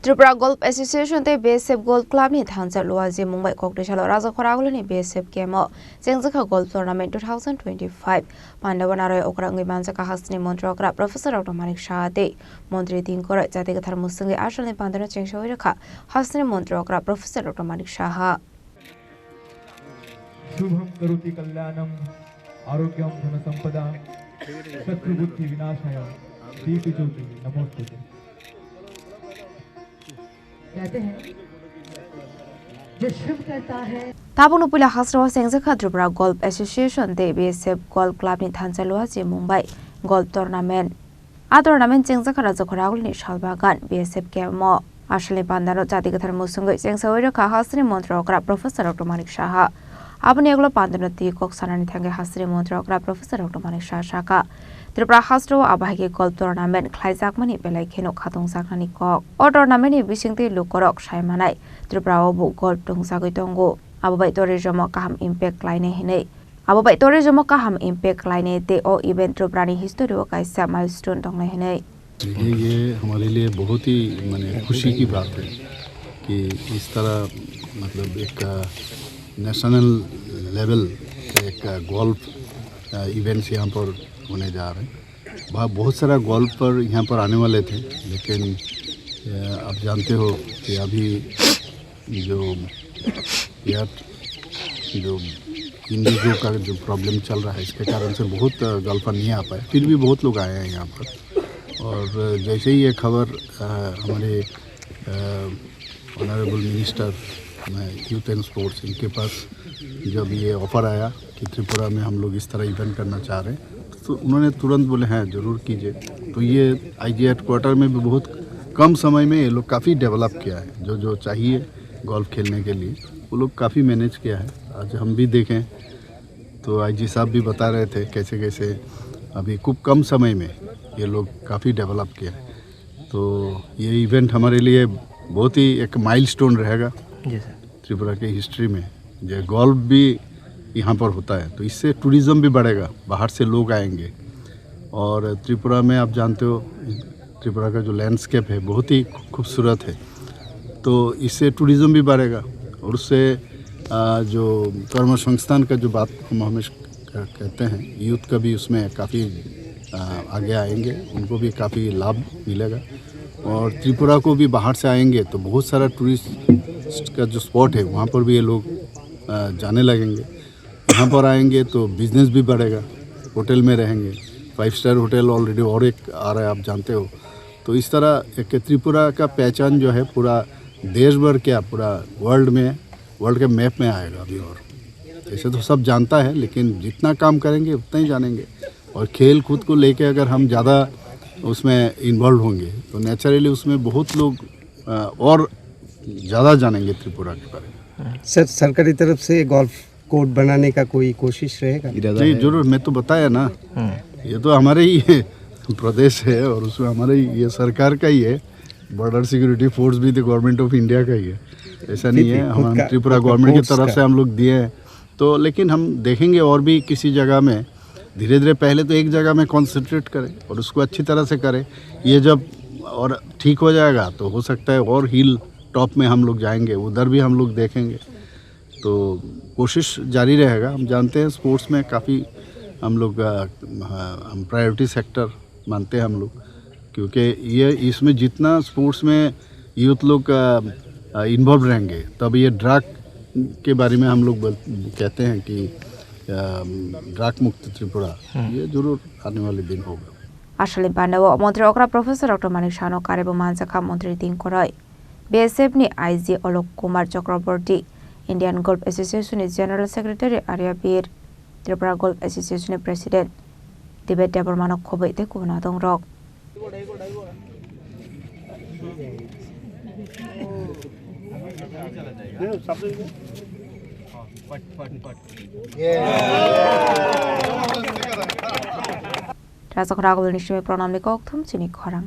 Tripura golf association ते BSF golf club नि थांचा लोआजे मुंबई कोकटेशालो राजा खरागुलनि BSF गेमो जेंजखा गोल्फ टूर्नामेंट 2025 पांडवनारय ओकरांगि मानसका हासनि मंत्री ओकरा प्रोफेसर डॉक्टर मानिक शाहते मंत्री दिनकर जातिगथार मुसंगे आशलनि पांडवना चेंगशोय रखा हासनि मंत्री ओकरा प्रोफेसर डॉक्टर मानिक शाह शुभम करोति कल्याणम आरोग्यम धनसंपदा शत्रुबुद्धि विनाशाय दीपज्योति नमोस्तुते कहते हैं जो शुभ करता है ताबुनु पुला हासरो सेंगजखा त्रिपुरा गोल्फ एसोसिएशन ते बीएसएफ गोल्फ क्लब नि थांचालुआ जे मुंबई गोल्फ टूर्नामेंट आ टूर्नामेंट सेंगजखा राजा खरागुलनि शालबागान बीएसएफ गेमो आशले पांदारो जातिगथार मुसंगै सेंगसोय रखा हासनि मंत्री ओकरा प्रोफेसर डॉक्टर मानिक शाह आपनि एगलो पांदनो ती कोक सानानि थांगे हासनि मंत्री ओकरा प्रोफेसर डॉक्टर मानिक शाह शाका त्रिपुरा हास्रो आबाहिगे गोल्फ टूर्नामेंट खालायजाकमानि बेलायखेनो खाथंजाकनानि कक अ टूर्नामेंटनि बिसिंति लुकरक सायमानाय त्रिपुराआव गोल्फ दंजागै दंगो आबोबाय टूरिज्म काहाम इम्पैक्ट लायने हिनै आबोबाय टूरिज्म काहाम इम्पैक्ट लायने ते ओ इवेंट त्रिपुरानि हिस्टोरियाव कायसा माइलस्टोन दंनाय हिनै ये हमारे लिए बहुत ही माने खुशी की बात है कि इस तरह मतलब एक नेशनल लेवल एक गोल्फ इवेंट्स यहाँ पर होने जा रहे हैं। बहुत सारा गोल्फ पर यहाँ पर आने वाले थे, लेकिन आप जानते हो कि अभी जो इंडिगो का जो प्रॉब्लम चल रहा है, इसके कारण से बहुत गोल्फर नहीं आ पाए। फिर भी बहुत लोग आए हैं यहाँ पर। और जैसे ही ये खबर हमारे honourable minister youth and sports इनके पास जब ये ऑफ़र आया कि त्रिपुरा में हम लोग इस तरह इवेंट करना चाह रहे हैं, तो उन्होंने तुरंत बोले हैं ज़रूर कीजिए। तो ये आईजी हेडक्वार्टर में भी बहुत कम समय में ये लोग काफ़ी डेवलप किया है। जो चाहिए गोल्फ खेलने के लिए वो लोग काफ़ी मैनेज किया है। आज हम भी देखें तो आईजी साहब भी बता रहे थे कैसे कैसे अभी खूब कम समय में ये लोग काफ़ी डेवलप किया है। तो ये इवेंट हमारे लिए बहुत ही एक माइलस्टोन रहेगा त्रिपुरा की हिस्ट्री में। जो गोल्फ भी यहाँ पर होता है तो इससे टूरिज़्म भी बढ़ेगा, बाहर से लोग आएंगे। और त्रिपुरा में आप जानते हो त्रिपुरा का जो लैंडस्केप है बहुत ही खूबसूरत है, तो इससे टूरिज़्म भी बढ़ेगा। और उससे जो कर्म संस्थान का जो बात हम हमेशा कहते हैं, यूथ का भी उसमें काफ़ी आगे आएंगे, उनको भी काफ़ी लाभ मिलेगा। और त्रिपुरा को भी बाहर से आएंगे तो बहुत सारा टूरिस्ट का जो स्पॉट है वहाँ पर भी ये लोग जाने लगेंगे। यहाँ पर आएंगे तो बिज़नेस भी बढ़ेगा, होटल में रहेंगे। 5 स्टार होटल ऑलरेडी और एक आ रहा है, आप जानते हो। तो इस तरह एक त्रिपुरा का पहचान जो है पूरा देश भर क्या पूरा वर्ल्ड के मैप में आएगा अभी। और ऐसे तो सब जानता है, लेकिन जितना काम करेंगे उतना ही जानेंगे। और खेल कूद को लेके अगर हम ज़्यादा उसमें इन्वॉल्व होंगे तो नेचुरली उसमें बहुत लोग और ज़्यादा जानेंगे त्रिपुरा के बारे में। सर, सरकारी तरफ से गोल्फ कोर्ट बनाने का कोई कोशिश रहेगा? जी जरूर, मैं तो बताया ना, ये तो हमारे ही प्रदेश है और उसमें हमारे ये सरकार का ही है। बॉर्डर सिक्योरिटी फोर्स भी तो गवर्नमेंट ऑफ इंडिया का ही है, ऐसा नहीं है हम त्रिपुरा गवर्नमेंट की तरफ से हम लोग दिए हैं। तो लेकिन हम देखेंगे और भी किसी जगह में धीरे धीरे, पहले तो एक जगह में कॉन्सेंट्रेट करें और उसको अच्छी तरह से करें। ये जब और ठीक हो जाएगा तो हो सकता है और हिल टॉप में हम लोग जाएंगे, उधर भी हम लोग देखेंगे। तो कोशिश जारी रहेगा। हम जानते हैं स्पोर्ट्स में काफ़ी हम लोग हम प्रायोरिटी सेक्टर मानते हैं हम लोग, क्योंकि ये इसमें जितना स्पोर्ट्स में यूथ लोग इन्वॉल्व रहेंगे तब ये ड्रग के बारे में हम लोग कहते हैं कि ड्रग मुक्त त्रिपुरा ये जरूर आने वाले दिन होगा। आशले पांडव मंत्री ओकरा प्रोफेसर डॉक्टर मानिक शाह कार्यबो मानसका मंत्री दिनकर बीएसएफ नि IG Alok Kumar Chakraborty, Indian golf association general secretary Arya Bir, Tripura golf association president दिबेट देबरमानक खबै ते कुना दं रक। राजा खरागुलनि प्रणाम निको थम चिनि खरां।